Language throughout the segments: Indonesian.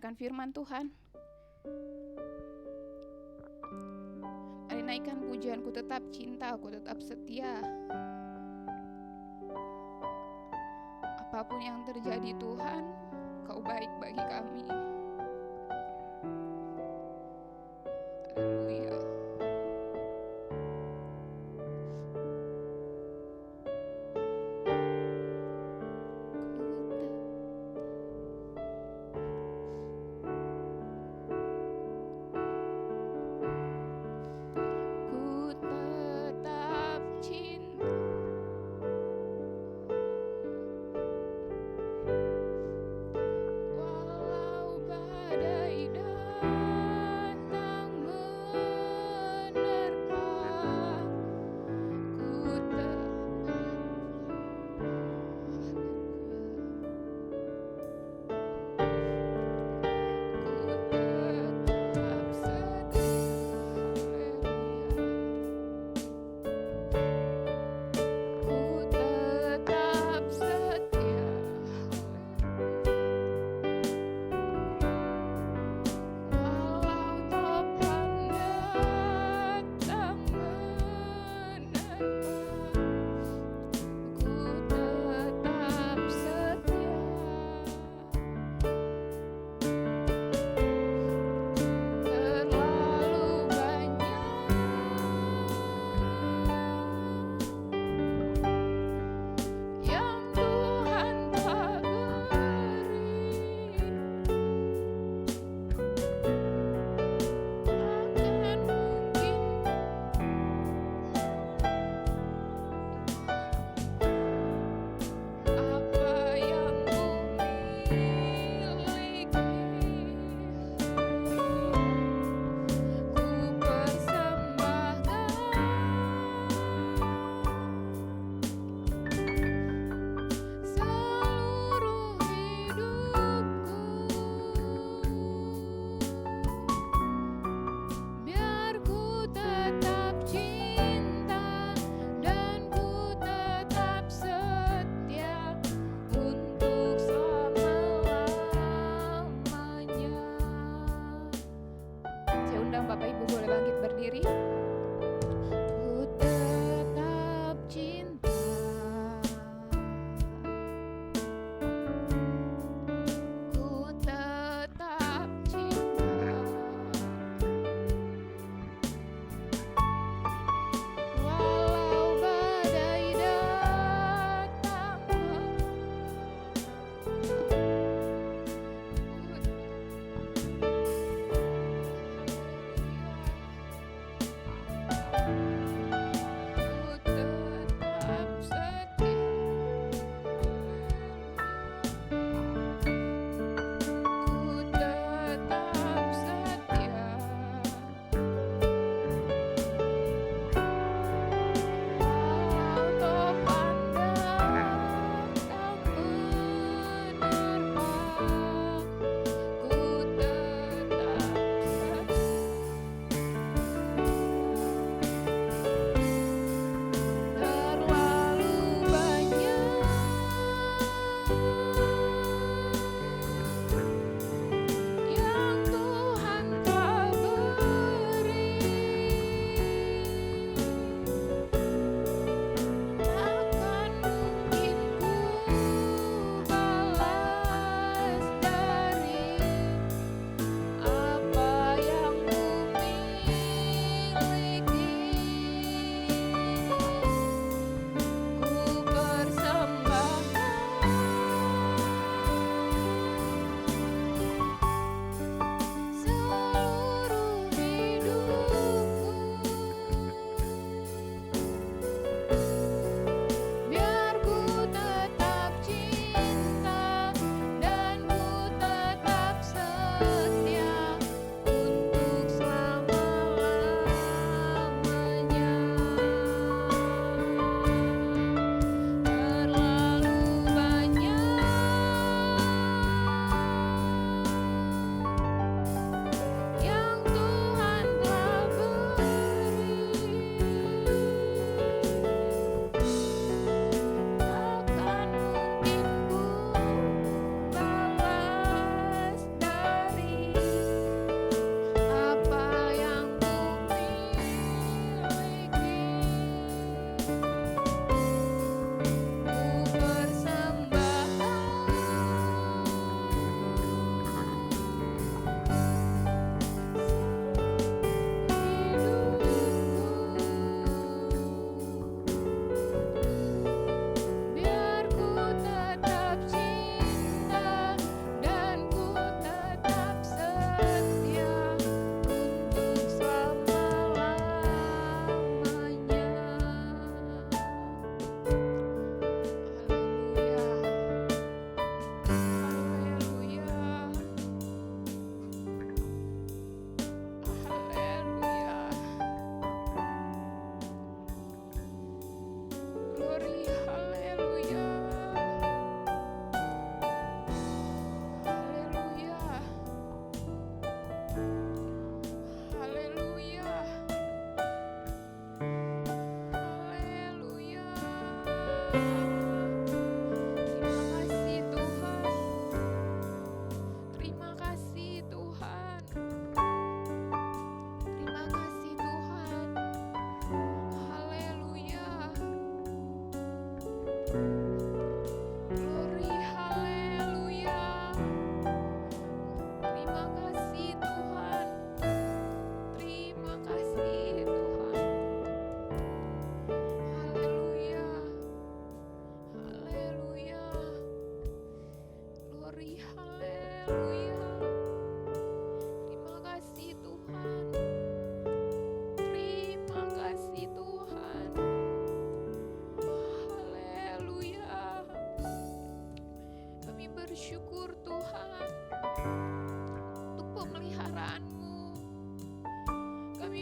mendengarkan firman Tuhan. Mari naikkan pujian, ku tetap cinta, ku tetap setia. Apapun yang terjadi Tuhan, Kau baik bagi kami. Haleluya. Ku tetap cinta. Walau badai datang menerpa, ku tetap setia. Ku tetap setia. Walau topan datang menerpa, ku tetap setia. Terlalu banyak yang Tuhan tak beri, takkan mungkin apa yang ku miliki, ku persembahkan seluruh hidupku, biar ku tetap cinta dan ku tetap setia untuk selama-lamanya. Saya undang Bapak Ibu boleh bangkit berdiri. Ku tetap cinta. Ku tetap cinta. Walau badai datang,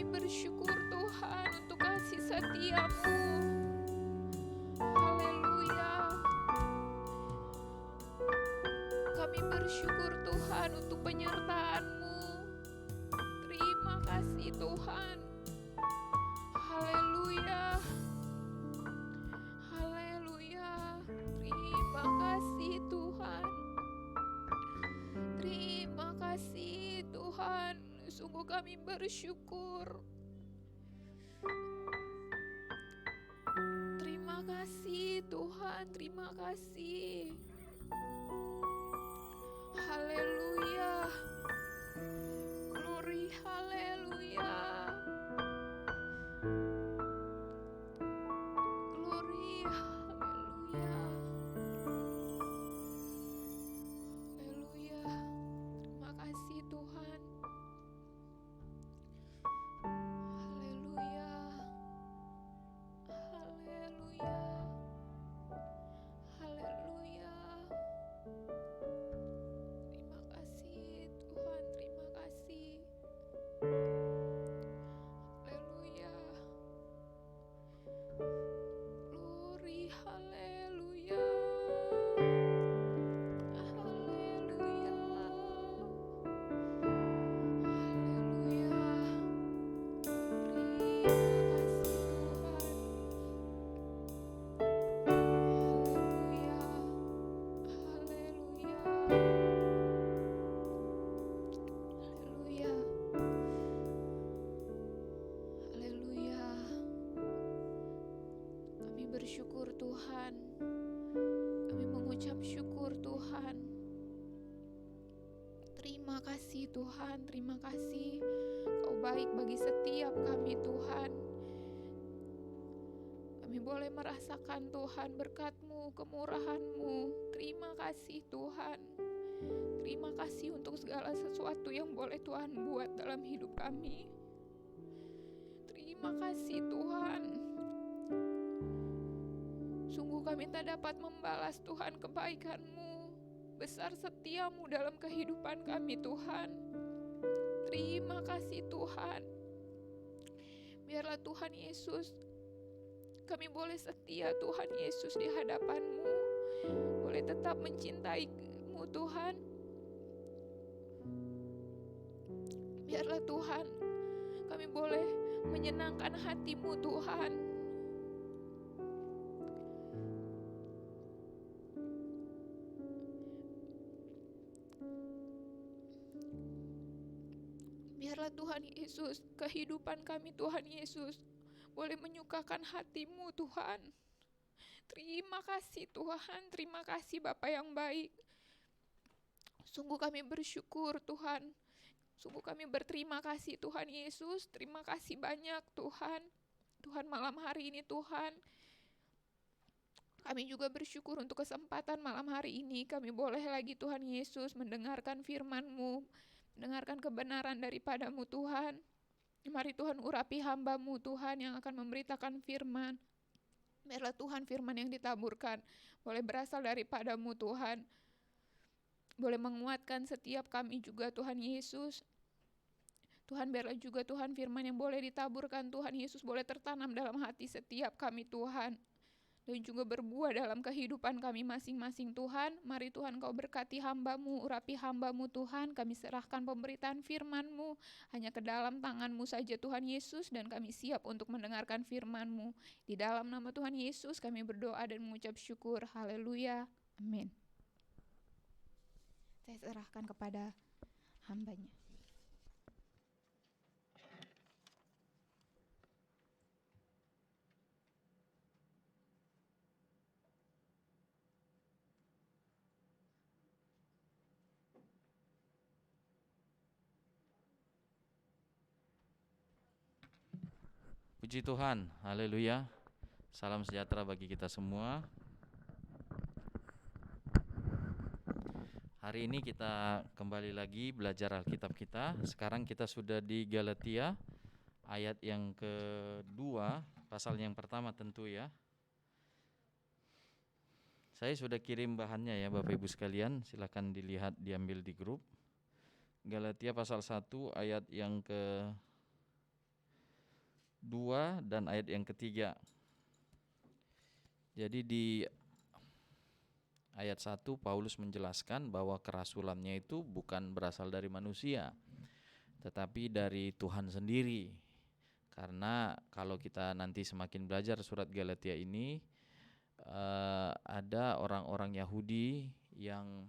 Kami bersyukur Tuhan untuk kasih setia-Mu. Haleluya. Kami bersyukur Tuhan untuk penyertaan-Mu. Terima kasih Tuhan. Haleluya. Haleluya. Terima kasih Tuhan. Terima kasih Tuhan. Sungguh kami bersyukur. Terima kasih Tuhan. Terima kasih. Haleluya. Glory, haleluya. Glory, haleluya. Haleluya. Terima kasih Tuhan. Haleluya. Haleluya. Haleluya. Terima kasih Tuhan, terima kasih. Haleluya. Glory, haleluya. Haleluya. Haleluya. Terima kasih Tuhan. Haleluya. Haleluya. Haleluya. Haleluya. Kami bersyukur Tuhan. Kami mengucap syukur Tuhan. Terima kasih Tuhan, terima kasih. Kau baik bagi setiap kami Tuhan. Kami boleh merasakan Tuhan berkat-Mu, kemurahan-Mu. Terima kasih Tuhan. Terima kasih untuk segala sesuatu yang boleh Tuhan buat dalam hidup kami. Terima kasih Tuhan. Sungguh kami tak dapat membalas Tuhan kebaikan-Mu. Besar setia-Mu dalam kehidupan kami Tuhan. Terima kasih Tuhan. Biarlah Tuhan Yesus, kami boleh setia Tuhan Yesus di hadapan-Mu. Boleh tetap mencintai-Mu Tuhan. Biarlah Tuhan, kami boleh menyenangkan hati-Mu Tuhan. Biarlah Tuhan Yesus, kehidupan kami Tuhan Yesus, boleh menyukakan hati-Mu Tuhan. Terima kasih Tuhan, terima kasih Bapa yang baik. Sungguh kami bersyukur Tuhan. Sungguh kami berterima kasih Tuhan Yesus. Terima kasih banyak Tuhan. Tuhan malam hari ini Tuhan, kami juga bersyukur untuk kesempatan malam hari ini. Kami boleh lagi Tuhan Yesus mendengarkan firman-Mu, mendengarkan kebenaran daripada-Mu Tuhan. Mari Tuhan urapi hamba-Mu Tuhan yang akan memberitakan firman. Biarlah Tuhan firman yang ditaburkan boleh berasal daripada-Mu Tuhan. Boleh menguatkan setiap kami juga Tuhan Yesus. Tuhan biarlah juga Tuhan firman yang boleh ditaburkan Tuhan Yesus boleh tertanam dalam hati setiap kami Tuhan. Dan juga berbuah dalam kehidupan kami masing-masing Tuhan. Mari Tuhan Kau berkati hamba-Mu, urapi hamba-Mu Tuhan. Kami serahkan pemberitaan firman-Mu hanya ke dalam tangan-Mu saja Tuhan Yesus. Dan kami siap untuk mendengarkan firman-Mu. Di dalam nama Tuhan Yesus kami berdoa dan mengucap syukur. Haleluya. Amin. Saya serahkan kepada hamba-Nya. Puji Tuhan, haleluya. Salam sejahtera bagi kita semua. Hari ini kita kembali lagi belajar Alkitab kita. Sekarang kita sudah di Galatia, ayat yang kedua, pasal yang pertama tentu ya. Saya sudah kirim bahannya ya Bapak Ibu sekalian, silakan dilihat, diambil di grup. Galatia pasal 1 ayat yang 2 dan ayat yang ketiga. Jadi di ayat 1 Paulus menjelaskan bahwa kerasulannya itu bukan berasal dari manusia, tetapi dari Tuhan sendiri. Karena kalau kita nanti semakin belajar surat Galatia ini, ada orang-orang Yahudi yang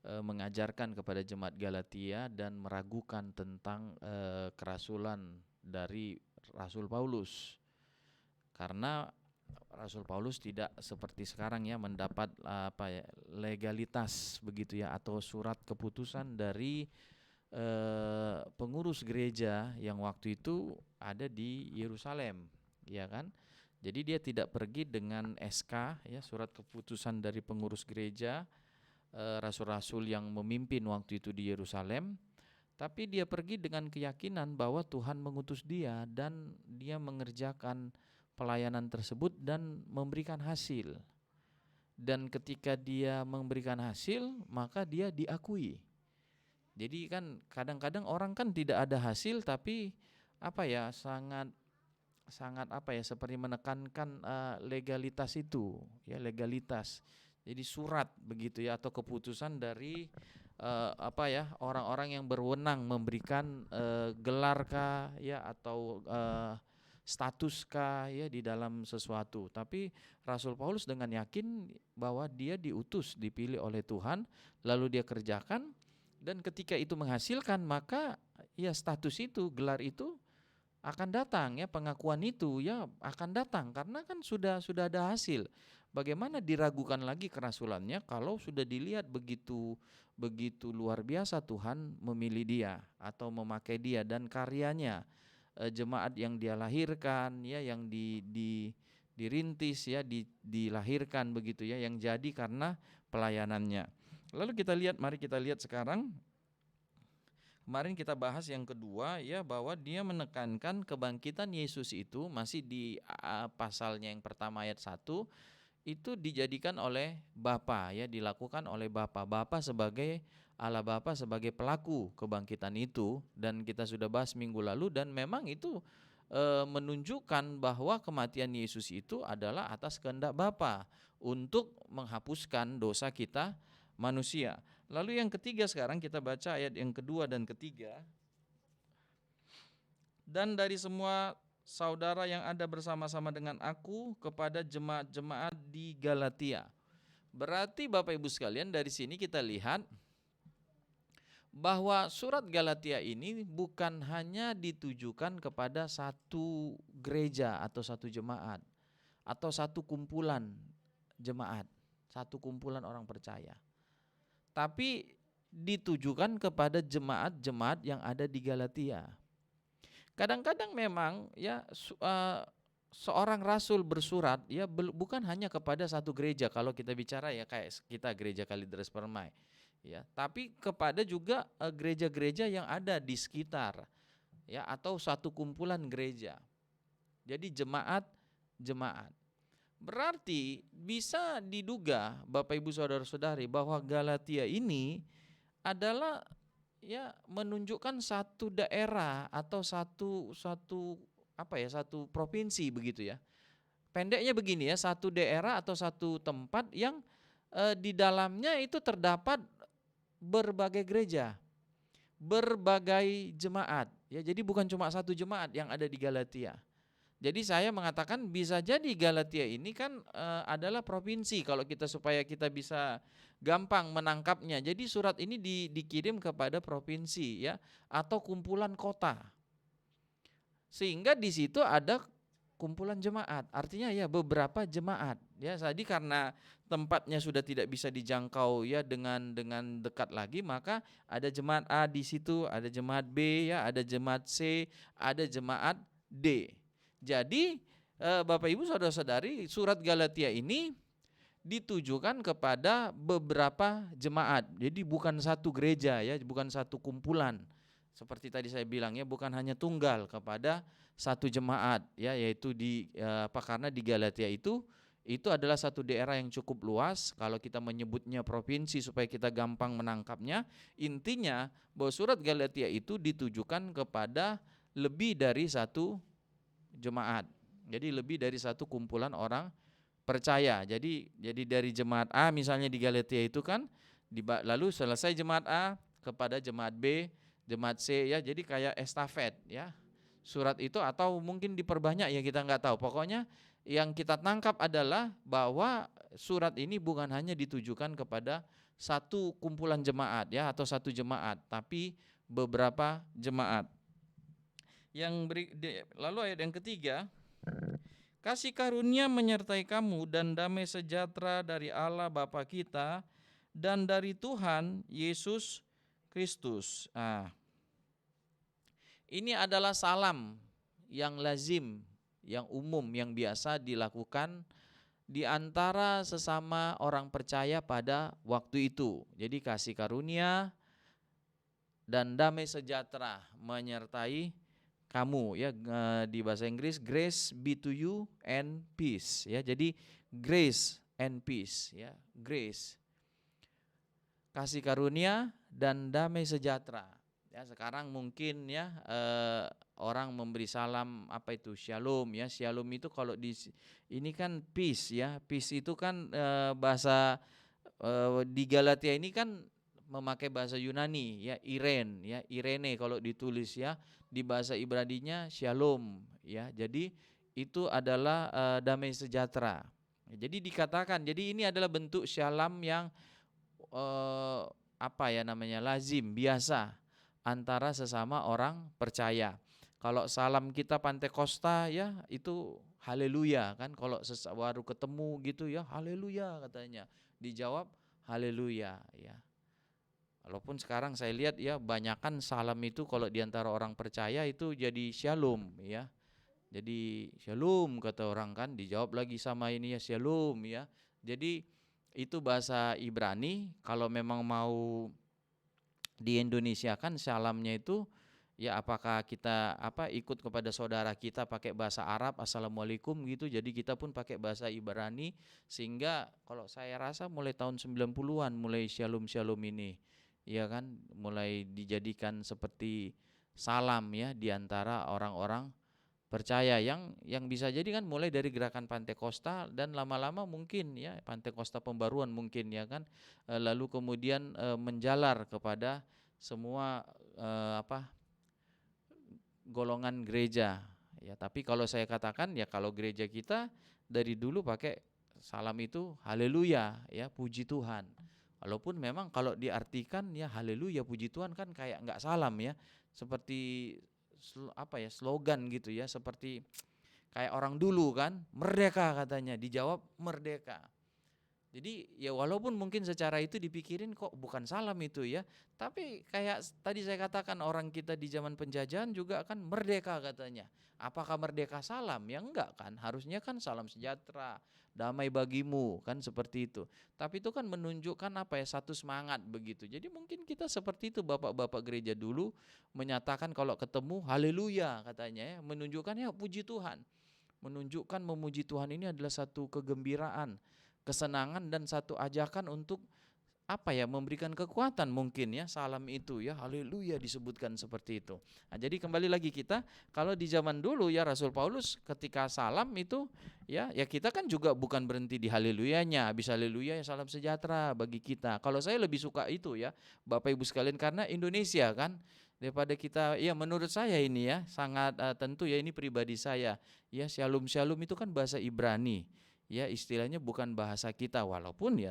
mengajarkan kepada jemaat Galatia dan meragukan tentang kerasulan dari Rasul Paulus. Karena Rasul Paulus tidak seperti sekarang ya mendapat legalitas begitu ya, atau surat keputusan dari pengurus gereja yang waktu itu ada di Yerusalem, ya kan? Jadi dia tidak pergi dengan SK ya, surat keputusan dari pengurus gereja, rasul-rasul yang memimpin waktu itu di Yerusalem, tapi dia pergi dengan keyakinan bahwa Tuhan mengutus dia dan dia mengerjakan pelayanan tersebut dan memberikan hasil. Dan ketika dia memberikan hasil, maka dia diakui. Jadi kan kadang-kadang orang kan tidak ada hasil tapi sangat seperti menekankan legalitas itu, ya, legalitas. Jadi surat begitu ya, atau keputusan dari orang-orang yang berwenang memberikan gelar kah ya, atau status kah ya di dalam sesuatu. Tapi Rasul Paulus dengan yakin bahwa dia diutus, dipilih oleh Tuhan, lalu dia kerjakan, dan ketika itu menghasilkan, maka ya status itu, gelar itu akan datang ya, pengakuan itu ya akan datang karena kan sudah ada hasil. Bagaimana diragukan lagi kerasulannya kalau sudah dilihat begitu luar biasa Tuhan memilih dia atau memakai dia dan karyanya, jemaat yang dia lahirkan ya, yang dirintis ya, dilahirkan begitu ya, yang jadi karena pelayanannya. Lalu mari kita lihat sekarang. Kemarin kita bahas yang kedua ya, bahwa dia menekankan kebangkitan Yesus itu masih di pasalnya yang pertama ayat 1, itu dijadikan oleh Bapa ya, dilakukan oleh Bapa. Bapa sebagai Allah, Bapa sebagai pelaku kebangkitan itu, dan kita sudah bahas minggu lalu, dan memang itu menunjukkan bahwa kematian Yesus itu adalah atas kehendak Bapa untuk menghapuskan dosa kita manusia. Lalu yang ketiga sekarang kita baca ayat yang kedua dan ketiga. Dan dari semua saudara yang ada bersama-sama dengan aku kepada jemaat-jemaat di Galatia. Berarti Bapak Ibu sekalian, dari sini kita lihat bahwa surat Galatia ini bukan hanya ditujukan kepada satu gereja atau satu jemaat atau satu kumpulan jemaat, satu kumpulan orang percaya, tapi ditujukan kepada jemaat-jemaat yang ada di Galatia. Kadang-kadang memang ya seorang rasul bersurat ya bukan hanya kepada satu gereja, kalau kita bicara ya kayak kita gereja Kalideres Permai ya, tapi kepada juga gereja-gereja yang ada di sekitar ya, atau satu kumpulan gereja. Jadi jemaat. Berarti bisa diduga Bapak Ibu Saudara-saudari bahwa Galatia ini adalah ya menunjukkan satu daerah atau satu provinsi begitu ya. Pendeknya begini ya, satu daerah atau satu tempat yang di dalamnya itu terdapat berbagai gereja, berbagai jemaat ya. Jadi bukan cuma satu jemaat yang ada di Galatia. Jadi saya mengatakan bisa jadi Galatia ini kan adalah provinsi, kalau supaya kita bisa gampang menangkapnya. Jadi surat ini dikirim kepada provinsi ya, atau kumpulan kota. Sehingga di situ ada kumpulan jemaat, artinya ya beberapa jemaat ya. Jadi karena tempatnya sudah tidak bisa dijangkau ya dengan dekat lagi, maka ada jemaat A di situ, ada jemaat B ya, ada jemaat C, ada jemaat D. Jadi Bapak Ibu Saudara-saudari, surat Galatia ini ditujukan kepada beberapa jemaat. Jadi bukan satu gereja ya, bukan satu kumpulan. Seperti tadi saya bilang ya, bukan hanya tunggal kepada satu jemaat ya, yaitu karena di Galatia itu adalah satu daerah yang cukup luas. Kalau kita menyebutnya provinsi supaya kita gampang menangkapnya, intinya bahwa surat Galatia itu ditujukan kepada lebih dari satu jemaat. Jadi lebih dari satu kumpulan orang percaya. Jadi dari jemaat A misalnya di Galatia itu kan, lalu selesai jemaat A kepada jemaat B, jemaat C ya. Jadi kayak estafet ya. Surat itu atau mungkin diperbanyak ya, kita nggak tahu. Pokoknya yang kita tangkap adalah bahwa surat ini bukan hanya ditujukan kepada satu kumpulan jemaat ya atau satu jemaat, tapi beberapa jemaat. Lalu ayat yang ketiga, kasih karunia menyertai kamu dan damai sejahtera dari Allah Bapa kita dan dari Tuhan Yesus Kristus. Ini adalah salam yang lazim, yang umum, yang biasa dilakukan di antara sesama orang percaya pada waktu itu. Jadi kasih karunia dan damai sejahtera menyertai kamu ya, di bahasa Inggris grace be to you and peace ya. Jadi grace and peace ya, grace, kasih karunia dan damai sejahtera. Ya, sekarang mungkin ya orang memberi salam apa itu shalom ya. Shalom itu kalau ini kan peace ya. Peace itu kan bahasa di Galatia ini kan memakai bahasa Yunani ya, Irene kalau ditulis ya. Di bahasa Ibraninya shalom ya. Jadi itu adalah damai sejahtera. Jadi dikatakan, jadi ini adalah bentuk shalom yang lazim, biasa antara sesama orang percaya. Kalau salam kita Pantekosta ya itu haleluya kan, kalau baru ketemu gitu ya haleluya katanya. Dijawab haleluya ya. Walaupun sekarang saya lihat ya banyakan salam itu kalau diantara orang percaya itu jadi shalom ya. Jadi shalom kata orang kan, dijawab lagi sama ini ya shalom ya. Jadi itu bahasa Ibrani. Kalau memang mau di Indonesia kan salamnya itu ya apakah kita ikut kepada saudara kita pakai bahasa Arab assalamualaikum gitu. Jadi kita pun pakai bahasa Ibrani, sehingga kalau saya rasa mulai tahun 90-an mulai shalom ini. Ya kan, mulai dijadikan seperti salam ya di antara orang-orang percaya yang bisa jadi kan mulai dari gerakan Pantekosta dan lama-lama mungkin ya Pantekosta pembaruan mungkin ya kan, lalu kemudian menjalar kepada semua golongan gereja ya. Tapi kalau saya katakan ya, kalau gereja kita dari dulu pakai salam itu haleluya ya, puji Tuhan. Walaupun memang kalau diartikan ya haleluya puji Tuhan kan kayak enggak salam ya, seperti slogan gitu ya, seperti kayak orang dulu kan, merdeka katanya, dijawab merdeka. Jadi ya walaupun mungkin secara itu dipikirin kok bukan salam itu ya, tapi kayak tadi saya katakan orang kita di zaman penjajahan juga kan merdeka katanya. Apakah merdeka salam? Ya enggak kan, harusnya kan salam sejahtera, damai bagimu kan, seperti itu. Tapi itu kan menunjukkan satu semangat begitu. Jadi mungkin kita seperti itu, bapak-bapak gereja dulu menyatakan kalau ketemu haleluya katanya ya, menunjukkan ya puji Tuhan. Menunjukkan memuji Tuhan ini adalah satu kegembiraan, kesenangan dan satu ajakan untuk memberikan kekuatan mungkin ya, salam itu ya, haleluya disebutkan seperti itu. Nah, jadi kembali lagi kita, kalau di zaman dulu ya Rasul Paulus ketika salam itu ya kita kan juga bukan berhenti di haleluyanya, habis haleluya ya salam sejahtera bagi kita. Kalau saya lebih suka itu ya Bapak Ibu sekalian, karena Indonesia kan, daripada kita ya menurut saya ini ya sangat tentu ya, ini pribadi saya ya, shalom itu kan bahasa Ibrani. Ya istilahnya bukan bahasa kita, walaupun ya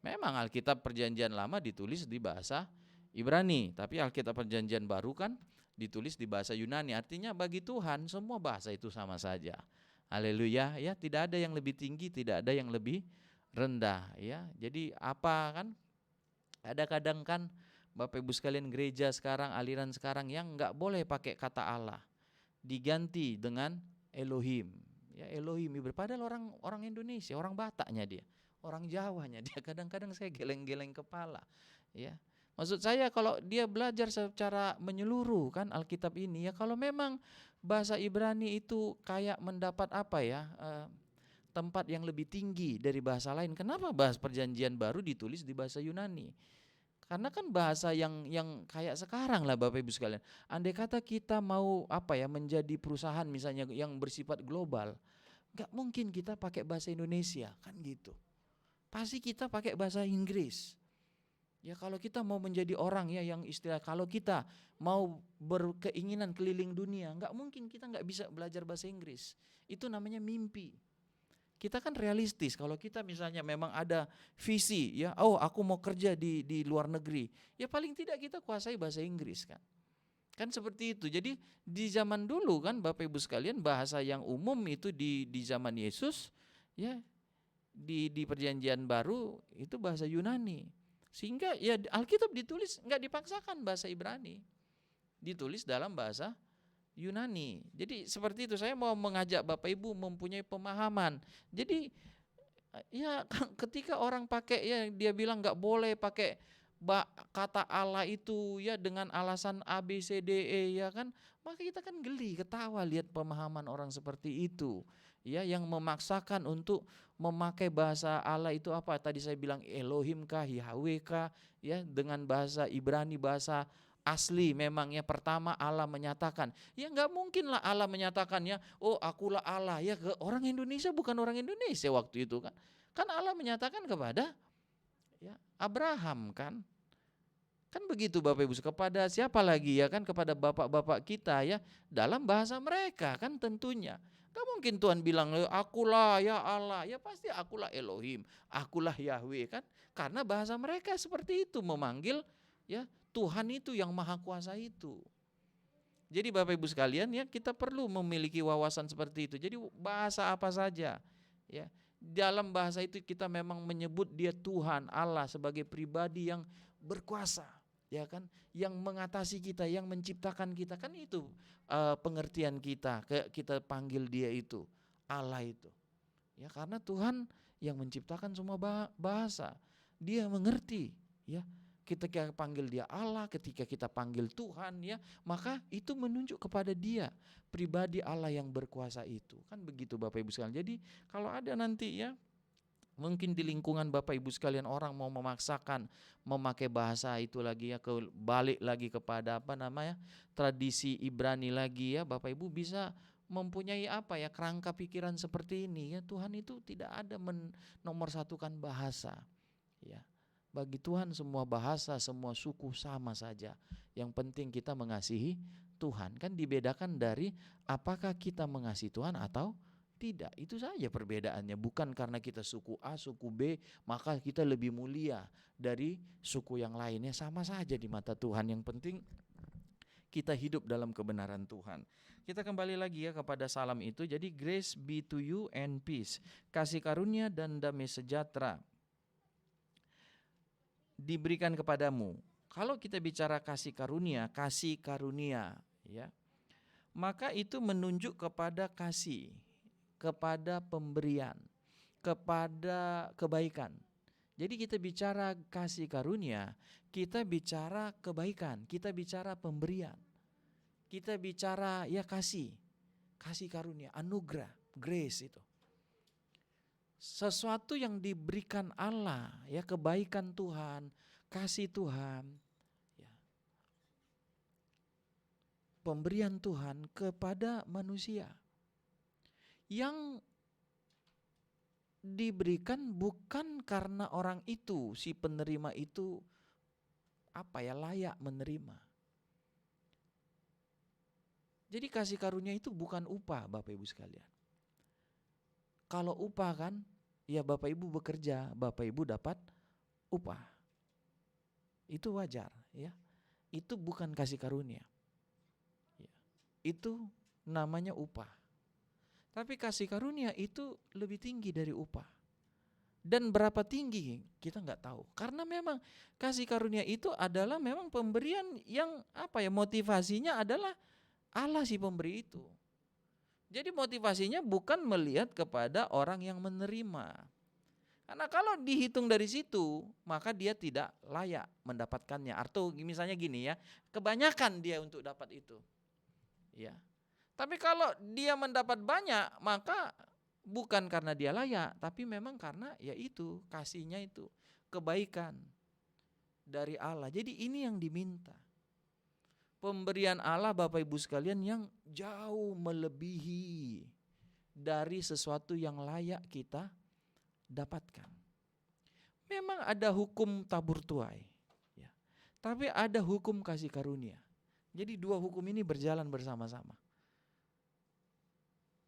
memang Alkitab Perjanjian Lama ditulis di bahasa Ibrani, tapi Alkitab Perjanjian Baru kan ditulis di bahasa Yunani. Artinya bagi Tuhan semua bahasa itu sama saja. Haleluya ya, tidak ada yang lebih tinggi, tidak ada yang lebih rendah ya. Jadi ada kadang kan Bapak Ibu sekalian, gereja sekarang, aliran sekarang yang enggak boleh pakai kata Allah, diganti dengan Elohim. Ya Elohim, padahal orang Indonesia, orang Bataknya dia, orang Jawanya dia, kadang-kadang saya geleng-geleng kepala ya. Maksud saya kalau dia belajar secara menyeluruh kan Alkitab ini ya, kalau memang bahasa Ibrani itu kayak mendapat tempat yang lebih tinggi dari bahasa lain, kenapa bahasa Perjanjian Baru ditulis di bahasa Yunani? Karena kan bahasa yang kayak sekarang lah Bapak Ibu sekalian. Andai kata kita mau menjadi perusahaan misalnya yang bersifat global, nggak mungkin kita pakai bahasa Indonesia kan gitu. Pasti kita pakai bahasa Inggris. Ya kalau kita mau menjadi orang yang istilah, kalau kita mau berkeinginan keliling dunia, nggak mungkin kita nggak bisa belajar bahasa Inggris. Itu namanya mimpi. Kita kan realistis, kalau kita misalnya memang ada visi aku mau kerja di luar negeri, ya paling tidak kita kuasai bahasa Inggris kan. Kan seperti itu. Jadi di zaman dulu kan Bapak Ibu sekalian, bahasa yang umum itu di zaman Yesus ya, di perjanjian baru itu bahasa Yunani. Sehingga ya Alkitab ditulis nggak dipaksakan bahasa Ibrani, ditulis dalam bahasa Yunani. Jadi seperti itu, saya mau mengajak Bapak Ibu mempunyai pemahaman. Jadi ya ketika orang pakai dia bilang nggak boleh pakai kata Allah itu dengan alasan A B C D E kan, maka kita kan geli ketawa lihat pemahaman orang seperti itu yang memaksakan untuk memakai bahasa Allah itu apa tadi saya bilang Elohim kah, Yahweh kah, dengan bahasa Ibrani, bahasa asli memang pertama Allah menyatakan. Ya nggak mungkin lah Allah menyatakan akulah Allah ke orang Indonesia, bukan orang Indonesia waktu itu kan. Kan Allah menyatakan kepada Abraham kan. Kan begitu Bapak Ibu, kepada siapa lagi kan, kepada bapak-bapak kita dalam bahasa mereka kan tentunya. Gak mungkin Tuhan bilang akulah Allah, pasti akulah Elohim, akulah Yahweh kan. Karena bahasa mereka seperti itu memanggil Tuhan itu yang maha kuasa itu. Jadi Bapak Ibu sekalian kita perlu memiliki wawasan seperti itu. Jadi bahasa apa saja dalam bahasa itu kita memang menyebut dia Tuhan Allah sebagai pribadi yang berkuasa kan, yang mengatasi kita, yang menciptakan kita kan, itu pengertian kita panggil dia itu Allah itu karena Tuhan yang menciptakan semua bahasa, dia mengerti ketika panggil dia Allah, ketika kita panggil Tuhan maka itu menunjuk kepada dia pribadi Allah yang berkuasa itu kan, begitu Bapak Ibu sekalian. Jadi kalau ada nanti mungkin di lingkungan Bapak Ibu sekalian orang mau memaksakan memakai bahasa itu lagi balik lagi kepada tradisi Ibrani lagi Bapak Ibu bisa mempunyai kerangka pikiran seperti ini Tuhan itu tidak ada menomorsatukan bahasa bagi Tuhan semua bahasa, semua suku sama saja. Yang penting kita mengasihi Tuhan. Kan dibedakan dari apakah kita mengasihi Tuhan atau tidak. Itu saja perbedaannya. Bukan karena kita suku A, suku B, maka kita lebih mulia dari suku yang lainnya. Sama saja di mata Tuhan. Yang penting kita hidup dalam kebenaran Tuhan. Kita kembali lagi kepada salam itu. Jadi grace be to you and peace. Kasih karunia dan damai sejahtera diberikan kepadamu. Kalau kita bicara kasih karunia maka itu menunjuk kepada kasih, kepada pemberian, kepada kebaikan. Jadi kita bicara kasih karunia, kita bicara kebaikan, kita bicara pemberian, kita bicara kasih karunia, anugerah, grace itu. Sesuatu yang diberikan Allah kebaikan Tuhan, kasih Tuhan, pemberian Tuhan kepada manusia yang diberikan bukan karena orang itu, si penerima itu layak menerima. Jadi kasih karunia itu bukan upah Bapak Ibu sekalian. Kalau upah kan, Bapak Ibu bekerja, Bapak Ibu dapat upah. Itu wajar Itu bukan kasih karunia. Itu namanya upah. Tapi kasih karunia itu lebih tinggi dari upah. Dan berapa tinggi kita nggak tahu. Karena memang kasih karunia itu adalah memang pemberian yang motivasinya adalah Allah si pemberi itu. Jadi motivasinya bukan melihat kepada orang yang menerima. Karena kalau dihitung dari situ, maka dia tidak layak mendapatkannya. Atau misalnya gini kebanyakan dia untuk dapat itu. Tapi kalau dia mendapat banyak, maka bukan karena dia layak, tapi memang karena itu kasihnya itu, kebaikan. dari Allah. Jadi ini yang diminta. Pemberian Allah Bapak Ibu sekalian yang jauh melebihi dari sesuatu yang layak kita dapatkan. Memang ada hukum tabur tuai, ya. Tapi ada hukum kasih karunia. Jadi dua hukum ini berjalan bersama-sama.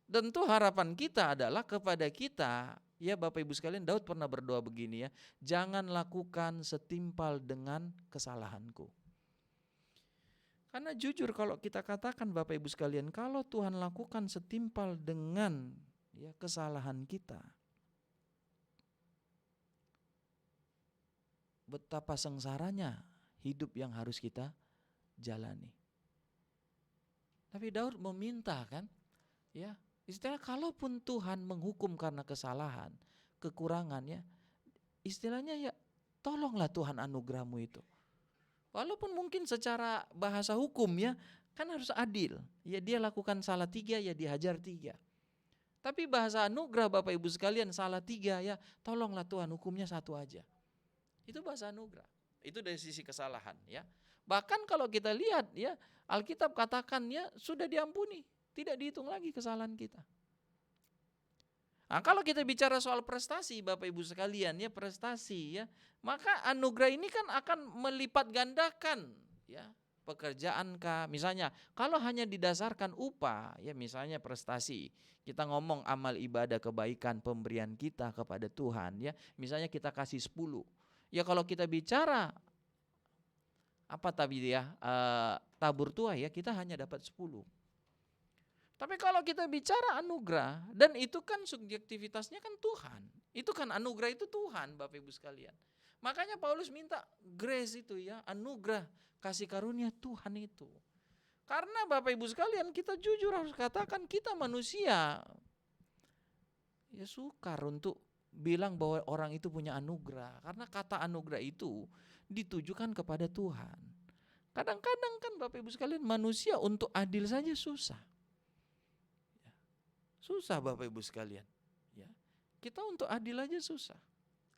Tentu harapan kita adalah kepada kita, ya Bapak Ibu sekalian, Daud pernah berdoa begini ya, jangan lakukan setimpal dengan kesalahanku. Karena jujur kalau kita katakan Bapak Ibu sekalian, kalau Tuhan lakukan setimpal dengan ya kesalahan kita, betapa sengsaranya hidup yang harus kita jalani. Tapi Daud meminta kan, ya istilah kalaupun Tuhan menghukum karena kesalahan, kekurangan ya, istilahnya ya tolonglah Tuhan anugerahmu itu. Walaupun mungkin secara bahasa hukum ya kan harus adil. Ya dia lakukan salah 3 ya dihajar 3. Tapi bahasa anugerah Bapak Ibu sekalian salah 3 ya tolonglah Tuhan hukumnya 1 aja. Itu bahasa anugerah. Itu dari sisi kesalahan ya. Bahkan kalau kita lihat ya Alkitab katakan ya sudah diampuni. Tidak dihitung lagi kesalahan kita. Nah, kalau kita bicara soal prestasi Bapak Ibu sekalian ya prestasi ya, maka anugerah ini kan akan melipat gandakan ya pekerjaan kah misalnya kalau hanya didasarkan upah ya misalnya prestasi kita ngomong amal ibadah kebaikan pemberian kita kepada Tuhan ya misalnya kita kasih 10 ya kalau kita bicara apa tadi ya tabur tuai ya kita hanya dapat 10. Tapi kalau kita bicara anugerah, dan itu kan subjektivitasnya kan Tuhan. Itu kan anugerah itu Tuhan Bapak Ibu sekalian. Makanya Paulus minta grace itu ya, anugerah, kasih karunia Tuhan itu. Karena Bapak Ibu sekalian kita jujur harus katakan kita manusia. Ya sukar untuk bilang bahwa orang itu punya anugerah. Karena kata anugerah itu ditujukan kepada Tuhan. Kadang-kadang kan Bapak Ibu sekalian manusia untuk adil saja susah. Susah Bapak Ibu sekalian. Ya. Kita untuk adil aja susah.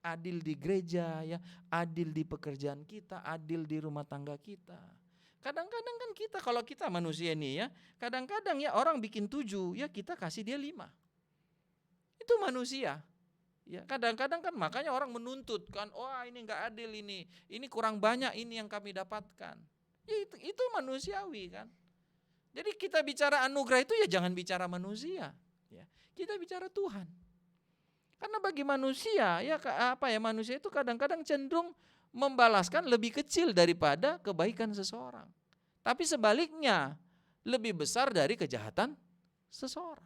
Adil di gereja ya, adil di pekerjaan kita, adil di rumah tangga kita. Kadang-kadang kan kita kalau kita manusia ini ya, kadang-kadang ya orang bikin 7 ya kita kasih dia 5. Itu manusia. Ya, kadang-kadang kan makanya orang menuntut kan, wah ini enggak adil ini kurang banyak ini yang kami dapatkan. Ya itu manusiawi kan. Jadi kita bicara anugerah itu ya jangan bicara manusia. Ya, kita bicara Tuhan. Karena bagi manusia ya manusia itu kadang-kadang cenderung membalaskan lebih kecil daripada kebaikan seseorang. Tapi sebaliknya lebih besar dari kejahatan seseorang.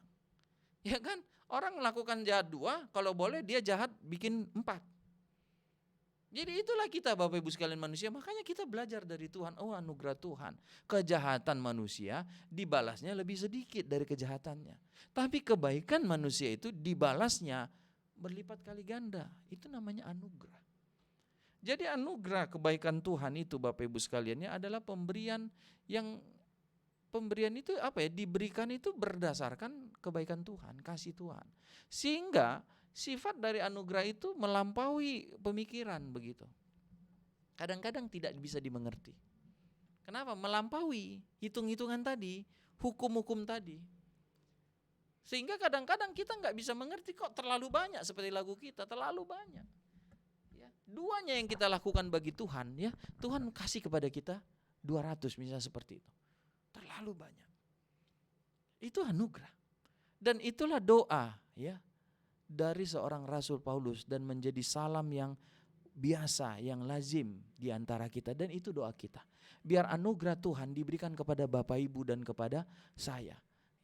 Ya kan? Orang melakukan jahat 2, kalau boleh dia jahat bikin 4. Jadi itulah kita Bapak Ibu sekalian manusia, makanya kita belajar dari Tuhan, oh anugerah Tuhan. Kejahatan manusia dibalasnya lebih sedikit dari kejahatannya. Tapi kebaikan manusia itu dibalasnya berlipat kali ganda, itu namanya anugerah. Jadi anugerah kebaikan Tuhan itu Bapak Ibu sekaliannya adalah pemberian itu diberikan itu berdasarkan kebaikan Tuhan, kasih Tuhan. Sehingga sifat dari anugerah itu melampaui pemikiran begitu. Kadang-kadang tidak bisa dimengerti. Kenapa? Melampaui hitung-hitungan tadi, hukum-hukum tadi. Sehingga kadang-kadang kita nggak bisa mengerti kok terlalu banyak seperti lagu kita, terlalu banyak. Ya, 2-nya yang kita lakukan bagi Tuhan, ya Tuhan kasih kepada kita 200 misalnya seperti itu. Terlalu banyak. Itu anugerah. Dan itulah doa ya dari seorang Rasul Paulus dan menjadi salam yang biasa, yang lazim di antara kita dan itu doa kita. Biar anugerah Tuhan diberikan kepada Bapak Ibu dan kepada saya.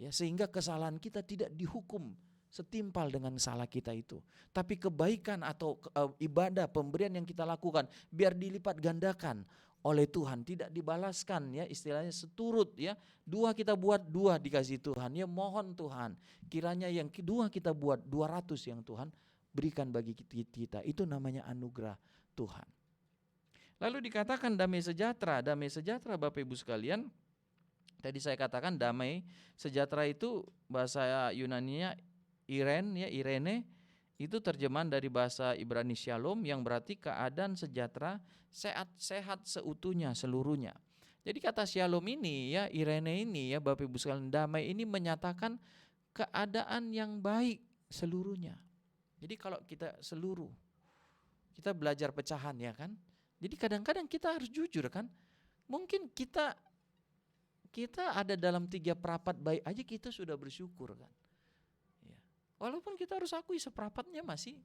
Ya, sehingga kesalahan kita tidak dihukum setimpal dengan salah kita itu. Tapi kebaikan atau ibadah pemberian yang kita lakukan biar dilipat gandakan oleh Tuhan, tidak dibalaskan ya istilahnya seturut ya. 2 kita buat 2 dikasih Tuhan. Ya mohon Tuhan, kiranya yang kedua kita buat 200 yang Tuhan berikan bagi kita. Itu namanya anugerah Tuhan. Lalu dikatakan damai sejahtera. Damai sejahtera Bapak Ibu sekalian. Tadi saya katakan damai sejahtera itu bahasa Yunaninya Irene. itu terjemahan dari bahasa Ibrani shalom yang berarti keadaan sejahtera, sehat seutuhnya, seluruhnya. Jadi kata shalom ini ya, Irene ini ya, Bapak Ibu sekalian, damai ini menyatakan keadaan yang baik seluruhnya. Jadi kalau kita belajar pecahan ya kan. Jadi kadang-kadang kita harus jujur kan. Mungkin kita ada dalam 3/4 baik aja kita sudah bersyukur kan. Ya. Walaupun kita harus akui seperempatnya masih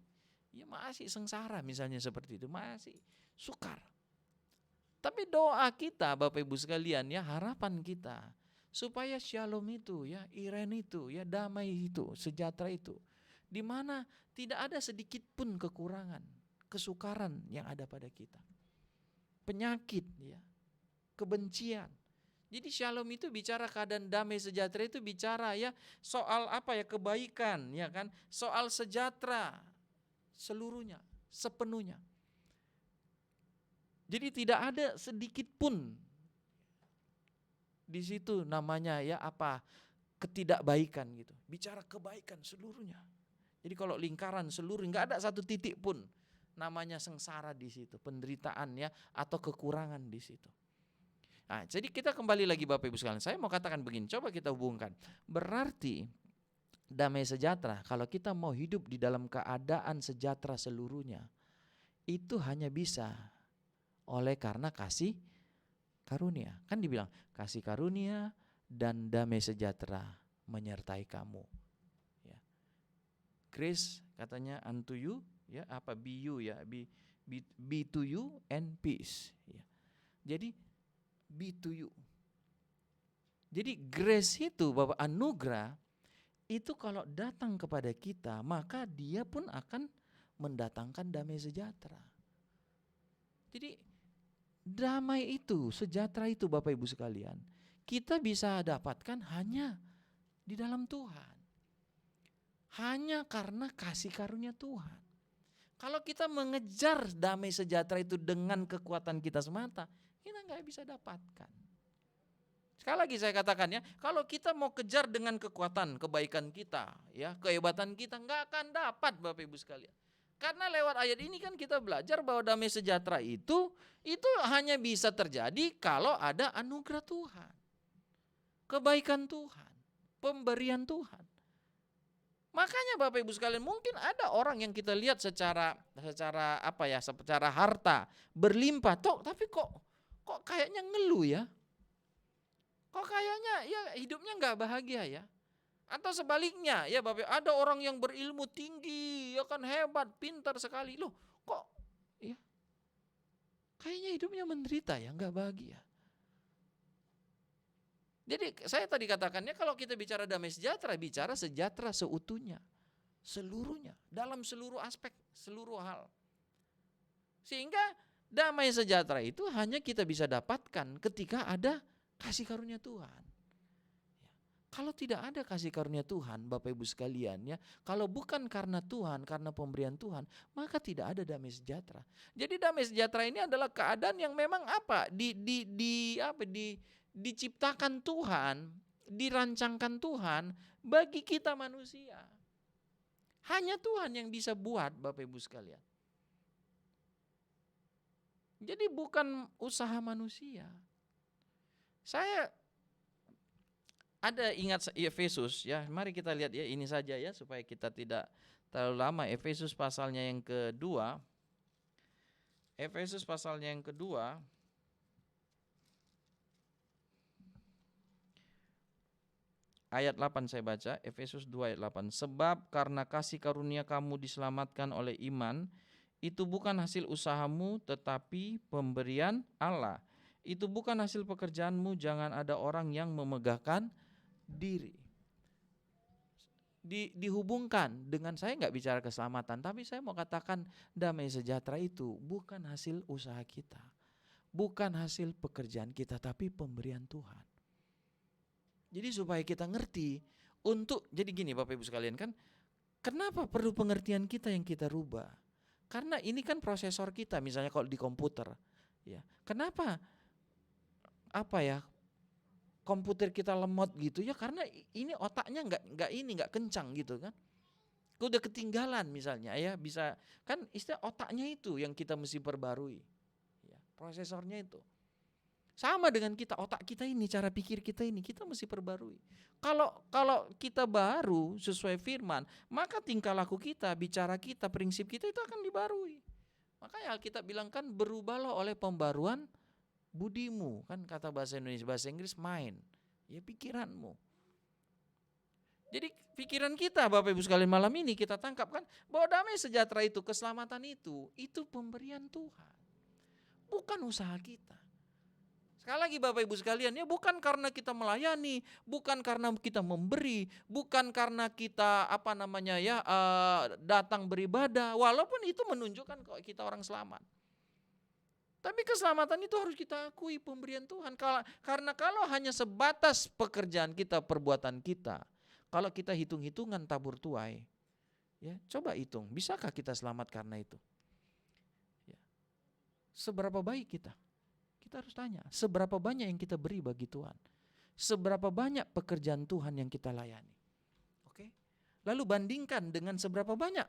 sengsara misalnya seperti itu, masih sukar. Tapi doa kita Bapak Ibu sekalian ya, harapan kita supaya shalom itu ya, Irene itu ya, damai itu, sejahtera itu, di mana tidak ada sedikit pun kekurangan, kesukaran yang ada pada kita. Penyakit ya, kebencian. Jadi shalom itu bicara keadaan damai sejahtera, itu bicara ya soal kebaikan ya kan, soal sejahtera seluruhnya, sepenuhnya. Jadi tidak ada sedikit pun di situ namanya ya ketidakbaikan gitu. Bicara kebaikan seluruhnya. Jadi kalau lingkaran seluruh nggak ada satu titik pun namanya sengsara di situ, penderitaan ya atau kekurangan di situ. Nah, jadi kita kembali lagi Bapak Ibu sekalian. Saya mau katakan begini, coba kita hubungkan. Berarti damai sejahtera, kalau kita mau hidup di dalam keadaan sejahtera seluruhnya, itu hanya bisa oleh karena kasih karunia. Kan dibilang kasih karunia dan damai sejahtera menyertai kamu. Ya. Grace katanya unto you, ya be you ya, be to you and peace. Ya. Jadi be to you. Jadi grace itu Bapak, anugerah itu kalau datang kepada kita, maka dia pun akan mendatangkan damai sejahtera. Jadi damai itu, sejahtera itu Bapak Ibu sekalian, kita bisa dapatkan hanya di dalam Tuhan. Hanya karena kasih karunia Tuhan. Kalau kita mengejar damai sejahtera itu dengan kekuatan kita semata, kita nggak bisa dapatkan. Sekali lagi saya katakan ya, kalau kita mau kejar dengan kekuatan, kebaikan kita, ya kehebatan kita, nggak akan dapat Bapak Ibu sekalian. Karena lewat ayat ini kan kita belajar bahwa damai sejahtera itu hanya bisa terjadi kalau ada anugerah Tuhan, kebaikan Tuhan, pemberian Tuhan. Makanya Bapak Ibu sekalian, mungkin ada orang yang kita lihat secara harta berlimpah, tapi kok kayaknya ngeluh ya. Kok kayaknya ya hidupnya nggak bahagia ya. Atau sebaliknya ya Bapak, ada orang yang berilmu tinggi, ya kan hebat, pintar sekali. Loh kok ya kayaknya hidupnya menderita ya, nggak bahagia. Jadi saya tadi katakannya kalau kita bicara damai sejahtera, bicara sejahtera seutuhnya, seluruhnya, dalam seluruh aspek, seluruh hal. Sehingga damai sejahtera itu hanya kita bisa dapatkan ketika ada kasih karunia Tuhan. Kalau tidak ada kasih karunia Tuhan, Bapak Ibu sekalian ya, kalau bukan karena Tuhan, karena pemberian Tuhan, maka tidak ada damai sejahtera. Jadi damai sejahtera ini adalah keadaan yang memang diciptakan Tuhan, dirancangkan Tuhan bagi kita manusia. Hanya Tuhan yang bisa buat Bapak Ibu sekalian. Jadi bukan usaha manusia. Saya ada ingat Efesus ya, mari kita lihat ya ini saja ya supaya kita tidak terlalu lama. Efesus pasalnya yang kedua. Efesus pasalnya yang kedua. Ayat 8 saya baca, Efesus 2 ayat 8. Sebab karena kasih karunia kamu diselamatkan oleh iman, itu bukan hasil usahamu tetapi pemberian Allah. Itu bukan hasil pekerjaanmu, jangan ada orang yang memegahkan diri. Dihubungkan dengan, saya nggak bicara keselamatan, tapi saya mau katakan damai sejahtera itu bukan hasil usaha kita, bukan hasil pekerjaan kita, tapi pemberian Tuhan. Jadi supaya kita ngerti jadi gini Bapak Ibu sekalian kan, kenapa perlu pengertian kita yang kita rubah? Karena ini kan prosesor kita, misalnya kalau di komputer, ya. Kenapa komputer kita lemot gitu ya? Karena ini otaknya nggak kencang gitu kan? Kau udah ketinggalan misalnya ya, bisa kan istilah otaknya itu yang kita mesti perbarui. Ya, prosesornya itu. Sama dengan kita, otak kita ini, cara pikir kita ini, kita mesti perbarui. Kalau kita baru sesuai firman, maka tingkah laku kita, bicara kita, prinsip kita itu akan dibarui. Makanya Alkitab bilang kan berubahlah oleh pembaruan budimu, kan kata bahasa Indonesia, bahasa Inggris mind, ya pikiranmu. Jadi pikiran kita Bapak Ibu sekalian malam ini kita tangkap kan bahwa damai sejahtera itu, keselamatan itu pemberian Tuhan. Bukan usaha kita. Sekali lagi Bapak Ibu sekalian, ya bukan karena kita melayani, bukan karena kita memberi, bukan karena kita datang beribadah, walaupun itu menunjukkan kok kita orang selamat. Tapi keselamatan itu harus kita akui pemberian Tuhan. Karena kalau hanya sebatas pekerjaan kita, perbuatan kita, kalau kita hitung-hitungan tabur tuai, ya coba hitung, bisakah kita selamat karena itu? Ya. Seberapa baik kita? Kita harus tanya, seberapa banyak yang kita beri bagi Tuhan? Seberapa banyak pekerjaan Tuhan yang kita layani? Oke? Lalu bandingkan dengan seberapa banyak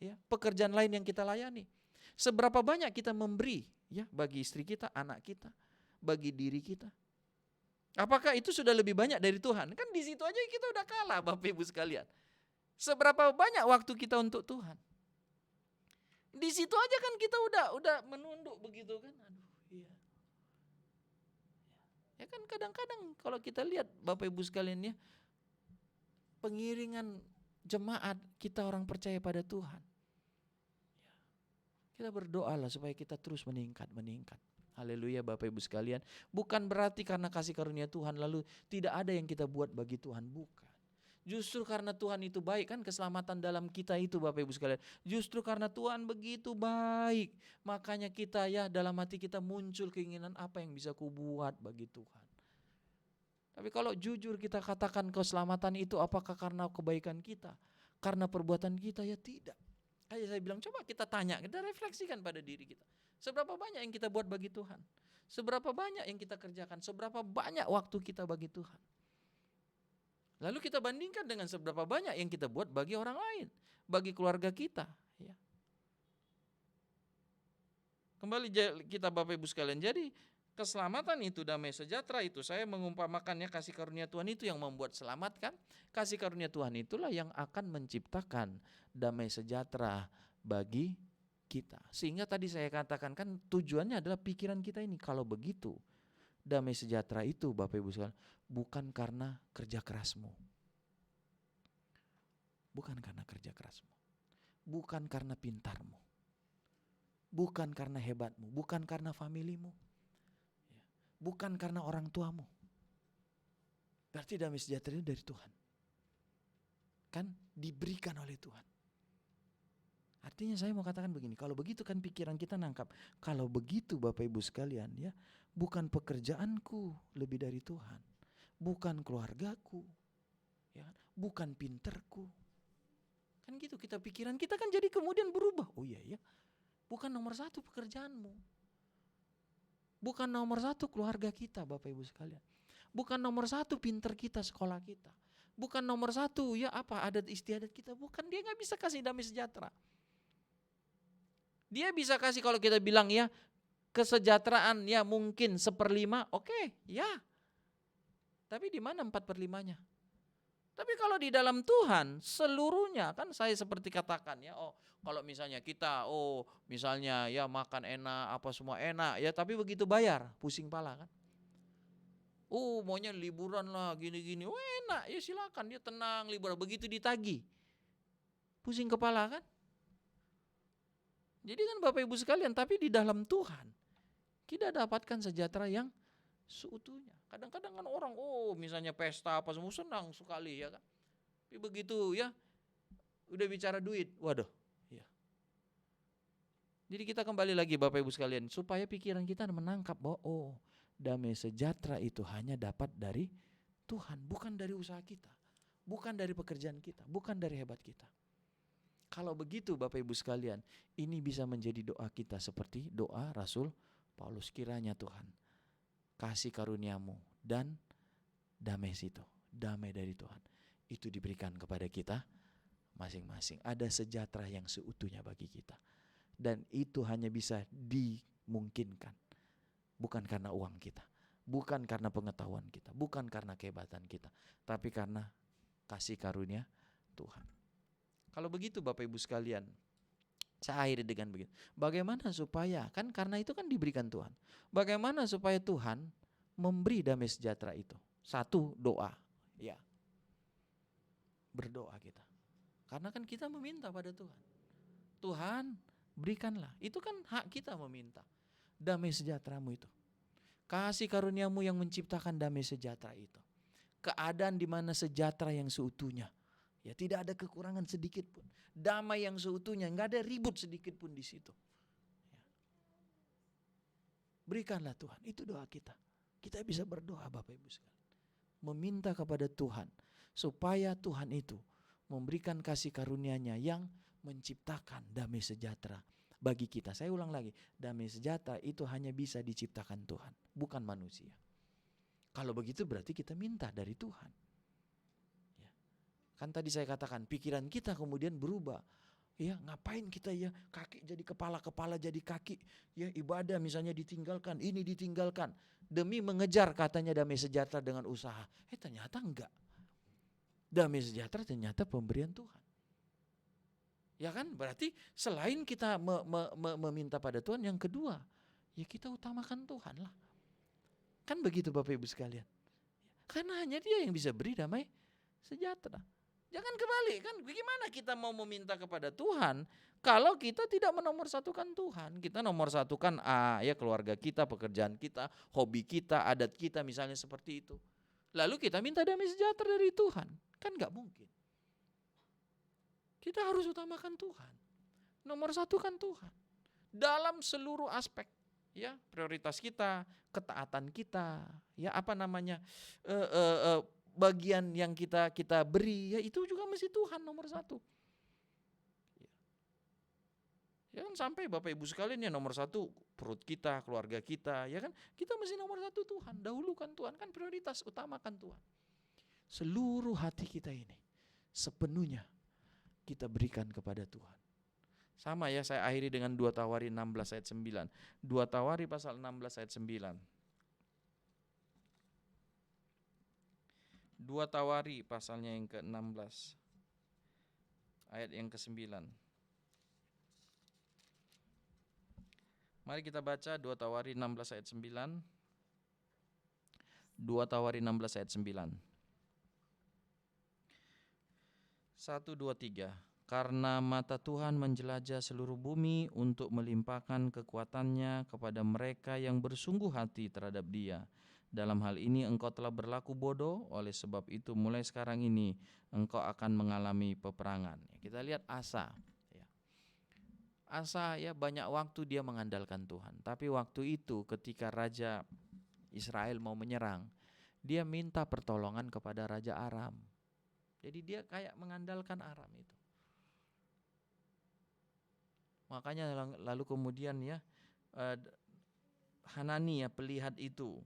ya pekerjaan lain yang kita layani. Seberapa banyak kita memberi ya bagi istri kita, anak kita, bagi diri kita. Apakah itu sudah lebih banyak dari Tuhan? Kan di situ aja kita udah kalah Bapak Ibu sekalian. Seberapa banyak waktu kita untuk Tuhan? Di situ aja kan kita udah menunduk begitu kan. Aduh, iya. Ya kan kadang-kadang kalau kita lihat Bapak Ibu sekalian ya, pengiringan jemaat kita orang percaya pada Tuhan. Kita berdoalah supaya kita terus meningkat. Haleluya Bapak Ibu sekalian. Bukan berarti karena kasih karunia Tuhan lalu tidak ada yang kita buat bagi Tuhan. Bukan. Justru karena Tuhan itu baik, kan keselamatan dalam kita itu Bapak Ibu sekalian. Justru karena Tuhan begitu baik, makanya kita ya dalam hati kita muncul keinginan apa yang bisa kubuat bagi Tuhan. Tapi kalau jujur kita katakan keselamatan itu apakah karena kebaikan kita, karena perbuatan kita, ya tidak. Kayak saya bilang, coba kita tanya, kita refleksikan pada diri kita. Seberapa banyak yang kita buat bagi Tuhan? Seberapa banyak yang kita kerjakan? Seberapa banyak waktu kita bagi Tuhan? Lalu kita bandingkan dengan seberapa banyak yang kita buat bagi orang lain, bagi keluarga kita. Ya. Kembali kita Bapak Ibu sekalian, jadi keselamatan itu, damai sejahtera itu, saya mengumpamakannya kasih karunia Tuhan itu yang membuat selamat kan. Kasih karunia Tuhan itulah yang akan menciptakan damai sejahtera bagi kita. Sehingga tadi saya katakan kan tujuannya adalah pikiran kita ini. Kalau begitu damai sejahtera itu Bapak Ibu sekalian bukan karena kerja kerasmu. Bukan karena kerja kerasmu. Bukan karena pintarmu. Bukan karena hebatmu. Bukan karena familimu. Bukan karena orang tuamu. Berarti damai sejahtera itu dari Tuhan. Kan diberikan oleh Tuhan. Artinya saya mau katakan begini, kalau begitu kan pikiran kita nangkap, kalau begitu Bapak Ibu sekalian ya, bukan pekerjaanku lebih dari Tuhan, bukan keluargaku, ya, bukan pinterku. Kan gitu kita pikiran kita kan jadi kemudian berubah. Oh iya ya, bukan nomor satu pekerjaanmu. Bukan nomor satu keluarga kita Bapak Ibu sekalian. Bukan nomor satu pinter kita, sekolah kita. Bukan nomor satu ya adat istiadat kita. Bukan, dia gak bisa kasih damai sejahtera. Dia bisa kasih kalau kita bilang ya kesejahteraan ya mungkin 1/5, oke, ya. Tapi di mana 4/5-nya? Tapi kalau di dalam Tuhan seluruhnya kan saya seperti katakan ya, kalau misalnya kita misalnya ya makan enak, apa semua enak ya, tapi begitu bayar pusing pala kan. Maunya liburan lah gini-gini, enak ya silakan, dia tenang liburan, begitu ditagih pusing kepala kan. Jadi kan Bapak Ibu sekalian, tapi di dalam Tuhan kita dapatkan sejahtera yang seutuhnya. Kadang-kadang kan orang misalnya pesta apa semua senang sekali ya kan. Tapi begitu ya udah bicara duit, waduh ya. Jadi kita kembali lagi Bapak Ibu sekalian, supaya pikiran kita menangkap bahwa damai sejahtera itu hanya dapat dari Tuhan, bukan dari usaha kita, bukan dari pekerjaan kita, bukan dari hebat kita. Kalau begitu Bapak Ibu sekalian, ini bisa menjadi doa kita seperti doa Rasul Paulus. Kiranya Tuhan kasih karuniamu dan damai dari Tuhan itu diberikan kepada kita masing-masing. Ada sejahtera yang seutuhnya bagi kita. Dan itu hanya bisa dimungkinkan. Bukan karena uang kita, bukan karena pengetahuan kita, bukan karena kehebatan kita, tapi karena kasih karunia Tuhan. Kalau begitu Bapak Ibu sekalian, saya akhiri dengan begitu. Bagaimana supaya, kan karena itu kan diberikan Tuhan. Bagaimana supaya Tuhan memberi damai sejahtera itu? Satu, doa. Ya, berdoa kita. Karena kan kita meminta pada Tuhan. Tuhan berikanlah. Itu kan hak kita meminta. Damai sejahteramu itu. Kasih karuniamu yang menciptakan damai sejahtera itu. Keadaan di mana sejahtera yang seutuhnya. Ya, tidak ada kekurangan sedikit pun. Damai yang seutuhnya, enggak ada ribut sedikit pun di situ. Ya. Berikanlah Tuhan, itu doa kita. Kita bisa berdoa Bapak Ibu sekalian. Meminta kepada Tuhan supaya Tuhan itu memberikan kasih karunia-Nya yang menciptakan damai sejahtera bagi kita. Saya ulang lagi, damai sejahtera itu hanya bisa diciptakan Tuhan, bukan manusia. Kalau begitu berarti kita minta dari Tuhan. Ya. Kan tadi saya katakan pikiran kita kemudian berubah. Ya, ngapain kita ya kaki jadi kepala, kepala jadi kaki. Ya, ibadah misalnya ditinggalkan, ini ditinggalkan demi mengejar katanya damai sejahtera dengan usaha. Ternyata enggak. Damai sejahtera ternyata pemberian Tuhan. Ya kan, berarti selain kita meminta pada Tuhan, yang kedua, ya kita utamakan Tuhan lah. Kan begitu Bapak Ibu sekalian. Karena hanya Dia yang bisa beri damai sejahtera. Jangan kebalik kan, bagaimana kita mau meminta kepada Tuhan kalau kita tidak menomorsatukan Tuhan. Kita nomorsatukan ya keluarga kita, pekerjaan kita, hobi kita, adat kita misalnya seperti itu. Lalu kita minta damai sejahtera dari Tuhan, kan gak mungkin. Kita harus utamakan Tuhan, nomor satukan Tuhan dalam seluruh aspek, ya prioritas kita, ketaatan kita, ya bagian yang kita beri, ya itu juga mesti Tuhan nomor satu. Ya kan sampai Bapak Ibu sekalian ya nomor satu perut kita, keluarga kita, ya kan kita mesti nomor satu Tuhan, dahulukan Tuhan, kan prioritas utamakan Tuhan. Seluruh hati kita ini sepenuhnya kita berikan kepada Tuhan. Sama ya, saya akhiri dengan 2 Tawari 16 ayat 9. 2 Tawari pasal 16 ayat 9. 2 Tawari pasalnya yang ke-16 ayat yang ke-9. Mari kita baca 2 Tawari 16 ayat 9. 2 Tawari 16 ayat 9. 1, 2, 3. Karena mata Tuhan menjelajah seluruh bumi untuk melimpahkan kekuatannya kepada mereka yang bersungguh hati terhadap Dia. Dalam hal ini engkau telah berlaku bodoh, oleh sebab itu mulai sekarang ini engkau akan mengalami peperangan. Kita lihat Asa. Asa ya banyak waktu dia mengandalkan Tuhan. Tapi waktu itu ketika Raja Israel mau menyerang, dia minta pertolongan kepada Raja Aram. Jadi dia kayak mengandalkan Aram itu. Makanya lalu kemudian ya Hanani ya pelihat itu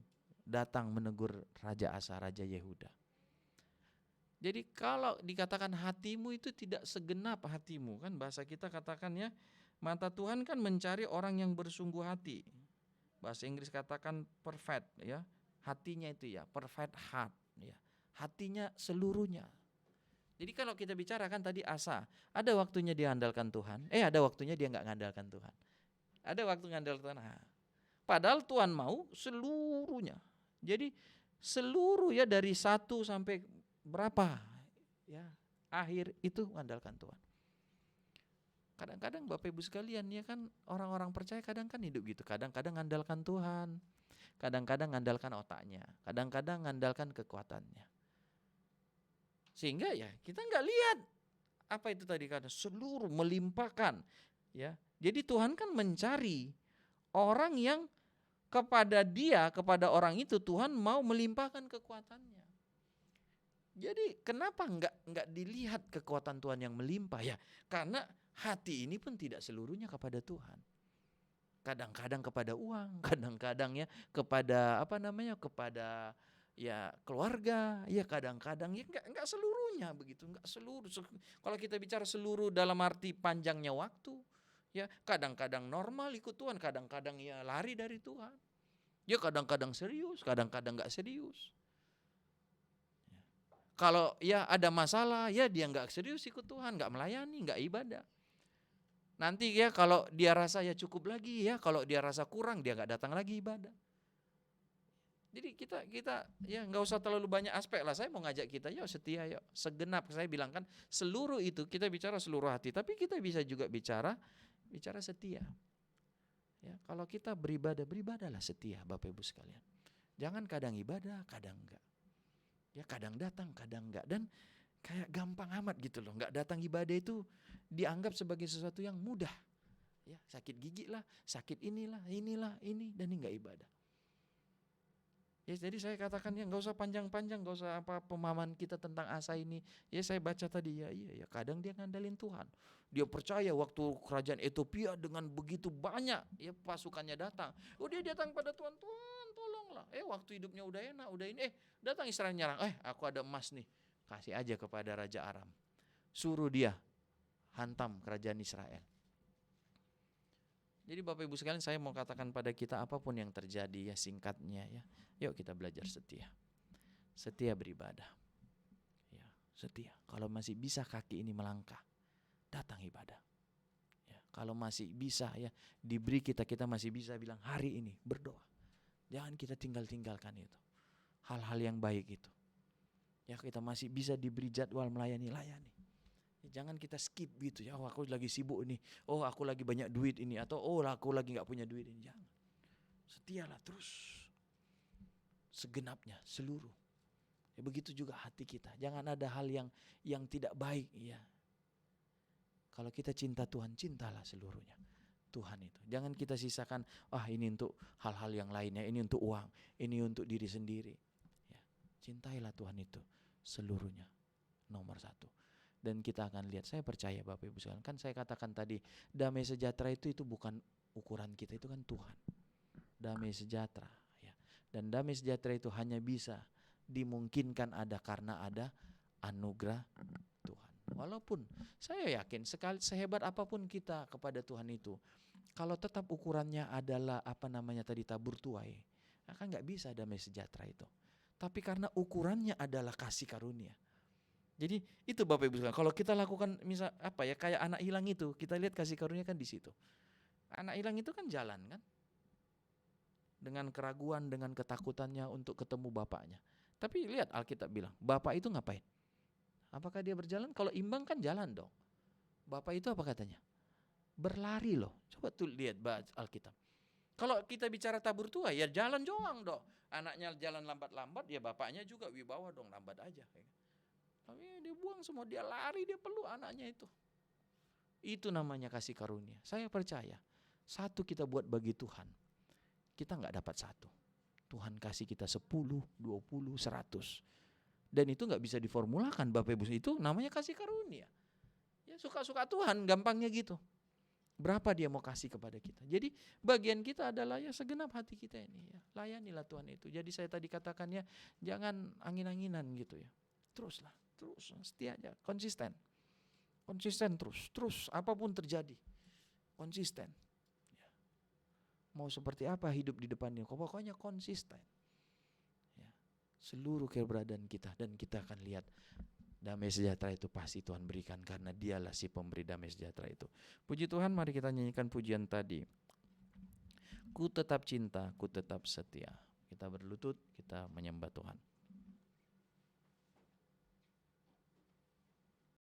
datang menegur Raja Asa, Raja Yehuda. Jadi kalau dikatakan hatimu itu tidak segenap hatimu, kan bahasa kita katakan ya, mata Tuhan kan mencari orang yang bersungguh hati. Bahasa Inggris katakan perfect ya, hatinya itu ya, perfect heart ya. Hatinya seluruhnya. Jadi kalau kita bicara kan tadi Asa, ada waktunya dia andalkan Tuhan, ada waktunya dia enggak ngandalkan Tuhan. Ada waktu ngandalkan Tuhan. Padahal Tuhan mau seluruhnya. Jadi seluruh ya dari 1 sampai berapa ya akhir itu mengandalkan Tuhan. Kadang-kadang Bapak Ibu sekalian ya kan orang-orang percaya kadang kan hidup gitu. Kadang-kadang ngandalkan Tuhan, kadang-kadang ngandalkan otaknya, kadang-kadang ngandalkan kekuatannya. Sehingga ya kita nggak lihat apa itu tadi kata seluruh melimpahkan ya. Jadi Tuhan kan mencari orang yang kepada dia, kepada orang itu Tuhan mau melimpahkan kekuatannya. Jadi kenapa enggak dilihat kekuatan Tuhan yang melimpah ya? Karena hati ini pun tidak seluruhnya kepada Tuhan. Kadang-kadang kepada uang, kadang-kadang ya kepada kepada ya keluarga, ya kadang-kadang ya enggak seluruhnya begitu, enggak seluruh. Kalau kita bicara seluruh dalam arti panjangnya waktu, ya kadang-kadang normal ikut Tuhan, kadang-kadang ya lari dari Tuhan. Ya kadang-kadang serius, kadang-kadang enggak serius. Kalau ya ada masalah, ya dia enggak serius ikut Tuhan, enggak melayani, enggak ibadah. Nanti ya kalau dia rasa ya cukup lagi, ya kalau dia rasa kurang dia enggak datang lagi ibadah. Jadi kita ya nggak usah terlalu banyak aspek lah. Saya mau ngajak kita, yuk setia, yuk segenap. Saya bilang kan seluruh itu kita bicara seluruh hati, tapi kita bisa juga bicara setia. Ya, kalau kita beribadahlah setia, Bapak Ibu sekalian. Jangan kadang ibadah, kadang enggak. Ya kadang datang, kadang enggak. Dan kayak gampang amat gitu loh. Enggak datang ibadah itu dianggap sebagai sesuatu yang mudah. Ya sakit gigi lah, sakit inilah, ini dan ini enggak ibadah. Ya, jadi saya katakan ya nggak usah panjang-panjang, nggak usah apa pemahaman kita tentang asa ini. Ya saya baca tadi ya kadang dia ngandalin Tuhan. Dia percaya waktu kerajaan Ethiopia dengan begitu banyak ya pasukannya datang. Dia datang pada Tuhan, Tuhan tolonglah. Waktu hidupnya udah enak, udah ini datang Israel nyerang. Aku ada emas nih, kasih aja kepada Raja Aram. Suruh dia hantam kerajaan Israel. Jadi Bapak Ibu sekalian, saya mau katakan pada kita apapun yang terjadi ya singkatnya ya. Yuk kita belajar setia. Setia beribadah. Ya, setia. Kalau masih bisa kaki ini melangkah, datang ibadah. Ya, kalau masih bisa ya diberi kita masih bisa bilang hari ini berdoa. Jangan kita tinggalkan itu. Hal-hal yang baik itu. Ya kita masih bisa diberi jadwal layani. Jangan kita skip gitu ya. Aku lagi sibuk ini. Aku lagi banyak duit ini. Atau aku lagi gak punya duit ini. Jangan. Setialah terus. Segenapnya, seluruh. Ya, begitu juga hati kita. Jangan ada hal yang tidak baik. Ya. Kalau kita cinta Tuhan, cintalah seluruhnya. Tuhan itu. Jangan kita sisakan. Ini untuk hal-hal yang lainnya. Ini untuk uang. Ini untuk diri sendiri. Ya. Cintailah Tuhan itu. Seluruhnya. Nomor 1. Dan kita akan lihat, saya percaya Bapak Ibu sekalian, kan saya katakan tadi, damai sejahtera itu bukan ukuran kita, itu kan Tuhan. Damai sejahtera, ya. Dan damai sejahtera itu hanya bisa dimungkinkan ada karena ada anugerah Tuhan. Walaupun saya yakin sekali sehebat apapun kita kepada Tuhan itu, kalau tetap ukurannya adalah tabur tuai, akan nggak bisa damai sejahtera itu. Tapi karena ukurannya adalah kasih karunia. Jadi itu Bapak Ibu sekalian, kalau kita lakukan kayak anak hilang itu, kita lihat kasih karunia kan di situ. Anak hilang itu kan jalan kan, dengan keraguan, dengan ketakutannya untuk ketemu bapaknya. Tapi lihat Alkitab bilang, bapak itu ngapain? Apakah dia berjalan? Kalau imbang kan jalan dong. Bapak itu apa katanya? Berlari loh. Coba tuh lihat Alkitab. Kalau kita bicara tabur tua ya jalan doang dong. Anaknya jalan lambat-lambat ya bapaknya juga wibawa dong, lambat aja. Tapi dia buang semua, dia lari, dia peluk anaknya itu. Itu namanya kasih karunia. Saya percaya, satu kita buat bagi Tuhan, kita gak dapat satu. Tuhan kasih kita 10, 20, 100. Dan itu gak bisa diformulakan Bapak Ibu. Itu namanya kasih karunia. Ya suka-suka Tuhan, gampangnya gitu. Berapa dia mau kasih kepada kita. Jadi bagian kita adalah ya segenap hati kita ini. Ya. Layanilah Tuhan itu. Jadi saya tadi katakan ya, jangan angin-anginan gitu ya. Terus setia aja, konsisten terus apapun terjadi, konsisten. Ya. Mau seperti apa hidup di depannya, pokoknya konsisten. Ya. Seluruh keberadaan kita, dan kita akan lihat damai sejahtera itu pasti Tuhan berikan karena Dialah si pemberi damai sejahtera itu. Puji Tuhan, mari kita nyanyikan pujian tadi. Ku tetap cinta, ku tetap setia. Kita berlutut, kita menyembah Tuhan.